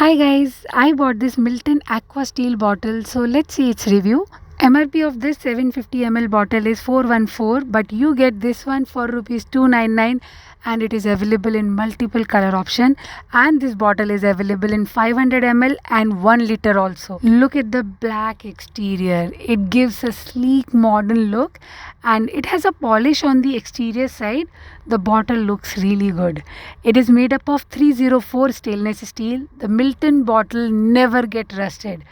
Hi guys, I bought this Milton Aqua Steel bottle, so let's see its review. MRP of this 750 ml bottle is 414, but you get this one for rupees 299 and it is available in multiple color option, and this bottle is available in 500 ml and 1 liter also. Look at the black exterior. It gives a sleek modern look and it has a polish on the exterior side. The bottle looks really good. It is made up of 304 stainless steel. The Milton bottle never get rusted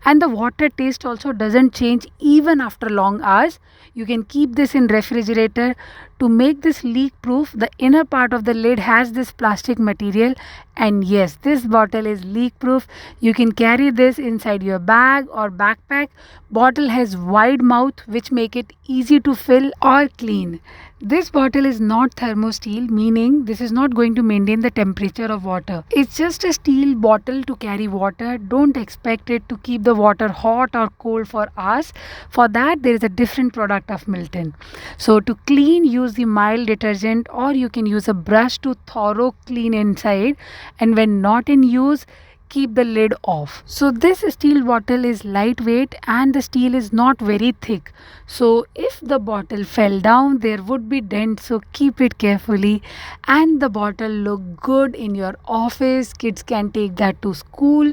and the water taste also doesn't change even after long hours. You can keep this in refrigerator. To make this leak proof, the inner part of the lid has this plastic material, and yes, this bottle is leak proof. You can carry this inside your bag or backpack. Bottle has wide mouth which make it easy to fill or clean. This bottle is not thermosteel, meaning this is not going to maintain the temperature of water. It's just a steel bottle to carry water. Don't expect it to keep the water hot or cold for hours. For that, there is a different product of Milton. So to clean, use the mild detergent, or you can use a brush to thorough clean inside. And when not in use, keep the lid off. So this steel bottle is lightweight and the steel is not very thick. So if the bottle fell down, there would be dents, so keep it carefully. And the bottle look good in your office. Kids can take that to school.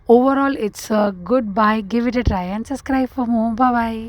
Overall, it's a good buy. Give it a try and subscribe for more. Bye bye.